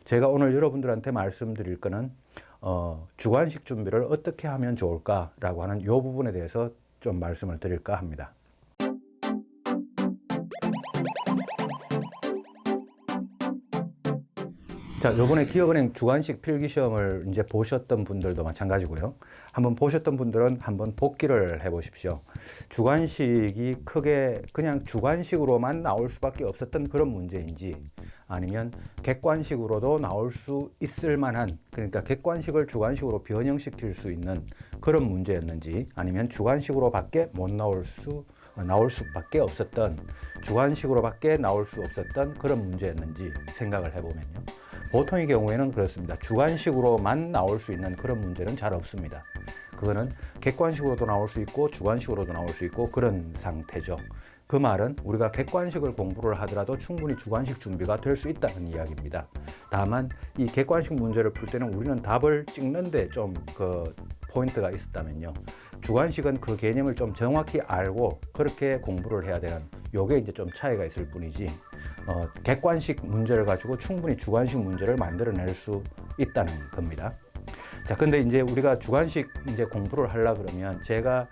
제가 오늘 여러분들한테 말씀드릴 거는 주관식 준비를 어떻게 하면 좋을까라고 하는 이 부분에 대해서 좀 말씀을 드릴까 합니다. 자, 요번에 기업은행 주관식 필기시험을 이제 보셨던 분들도 마찬가지고요. 한번 보셨던 분들은 한번 복기를 해 보십시오. 주관식이 크게 그냥 주관식으로만 나올 수밖에 없었던 그런 문제인지, 아니면 객관식으로도 나올 수 있을 만한, 그러니까 객관식을 주관식으로 변형시킬 수 있는 그런 문제였는지, 아니면 주관식으로밖에 못 나올 수밖에 없었던, 주관식으로밖에 나올 수 없었던 그런 문제였는지 생각을 해보면요. 보통의 경우에는 그렇습니다. 주관식으로만 나올 수 있는 그런 문제는 잘 없습니다. 그거는 객관식으로도 나올 수 있고 주관식으로도 나올 수 있고 그런 상태죠. 그 말은 우리가 객관식을 공부를 하더라도 충분히 주관식 준비가 될 수 있다는 이야기입니다. 다만 이 객관식 문제를 풀 때는 우리는 답을 찍는데 좀 포인트가 있었다면요. 주관식은 그 개념을 좀 정확히 알고 그렇게 공부를 해야 되는, 요게 이제 좀 차이가 있을 뿐이지, 객관식 문제를 가지고 충분히 주관식 문제를 만들어낼 수 있다는 겁니다. 자, 근데 이제 우리가 주관식 이제 공부를 하려 그러면 제가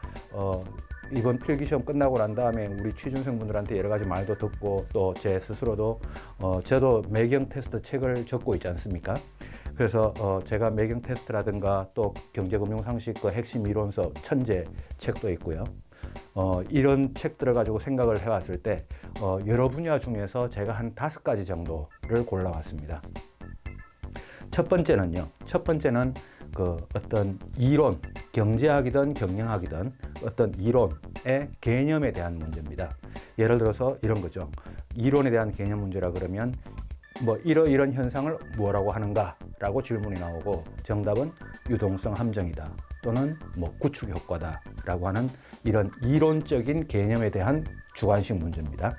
이번 필기시험 끝나고 난 다음에 우리 취준생분들한테 여러 가지 말도 듣고 또 제 스스로도 저도 매경 테스트 책을 적고 있지 않습니까? 그래서 제가 매경 테스트라든가 또 경제금융상식 그 핵심 이론서 천재 책도 있고요. 이런 책들을 가지고 생각을 해왔을 때 여러 분야 중에서 제가 한 5가지 정도를 골라왔습니다. 첫 번째는 어떤 이론, 경제학이든 경영학이든 어떤 이론의 개념에 대한 문제입니다. 예를 들어서 이런 거죠. 이론에 대한 개념 문제라 그러면 뭐 이런 현상을 뭐라고 하는가 라고 질문이 나오고, 정답은 유동성 함정이다 또는 뭐 구축 효과다 라고 하는 이런 이론적인 개념에 대한 주관식 문제입니다.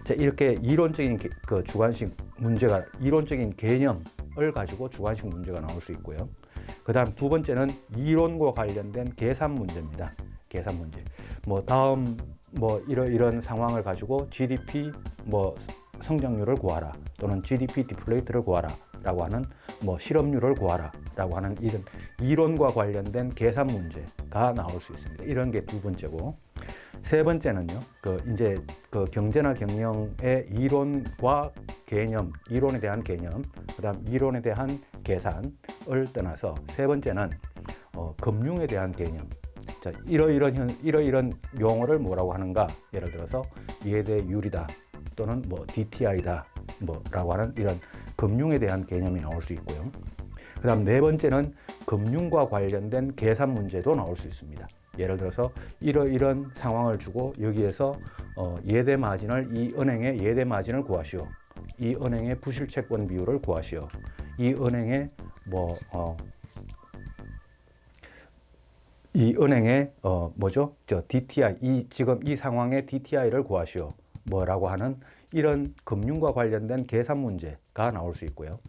자, 이렇게 이론적인 주관식 문제가, 이론적인 개념을 가지고 주관식 문제가 나올 수 있고요. 그 다음 두 번째는 이론과 관련된 계산 문제입니다. 계산 문제. 이런 상황을 가지고 GDP 성장률을 구하라 또는 GDP 디플레이트를 구하라 라고 하는 실업률을 구하라 라고 하는 이런 이론과 관련된 계산 문제가 나올 수 있습니다. 이런 게 두 번째고, 세 번째는요, 경제나 경영의 이론과 개념, 이론에 대한 개념, 그 다음 이론에 대한 계산을 떠나서 세 번째는 금융에 대한 개념. 자, 이러이런 용어를 뭐라고 하는가? 예를 들어서 예대율이다 또는 DTI다 라고 하는 이런 금융에 대한 개념이 나올 수 있고요. 그 다음 네 번째는 금융과 관련된 계산 문제도 나올 수 있습니다. 예를 들어서 이런 상황을 주고 여기에서 예대 마진을, 이 은행의 예대 마진을 구하시오. 이 은행의 부실채권 비율을 구하시오. 이 은행의 DTI, 지금 이 상황의 DTI를 구하시오. 라고 하는 이런 금융과 관련된 계산 문제가 나올 수 있고요.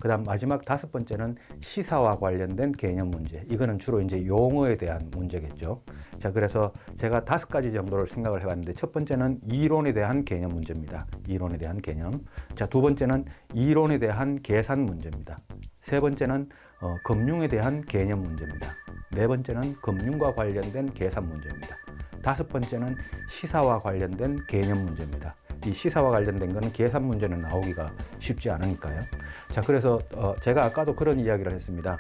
그 다음 마지막 5번째는 시사와 관련된 개념 문제. 이거는 주로 이제 용어에 대한 문제겠죠. 자, 그래서 제가 5가지 정도를 생각을 해봤는데, 첫 번째는 이론에 대한 개념 문제입니다. 이론에 대한 개념. 자, 두 번째는 이론에 대한 계산 문제입니다. 세 번째는 금융에 대한 개념 문제입니다. 네 번째는 금융과 관련된 계산 문제입니다. 5번째는 시사와 관련된 개념 문제입니다. 이 시사와 관련된 거는 계산 문제는 나오기가 쉽지 않으니까요. 자, 그래서 제가 아까도 그런 이야기를 했습니다.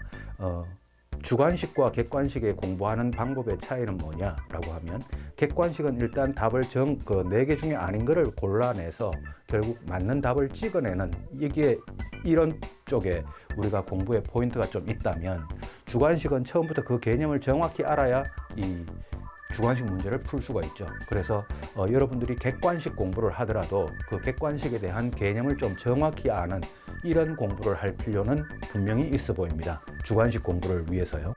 주관식과 객관식의 공부하는 방법의 차이는 뭐냐라고 하면, 객관식은 일단 답을 4개 중에 아닌 거를 골라내서 결국 맞는 답을 찍어내는, 이게 이런 쪽에 우리가 공부의 포인트가 좀 있다면, 주관식은 처음부터 그 개념을 정확히 알아야 이 주관식 문제를 풀 수가 있죠. 그래서 여러분들이 객관식 공부를 하더라도 그 객관식에 대한 개념을 좀 정확히 아는 이런 공부를 할 필요는 분명히 있어 보입니다. 주관식 공부를 위해서요.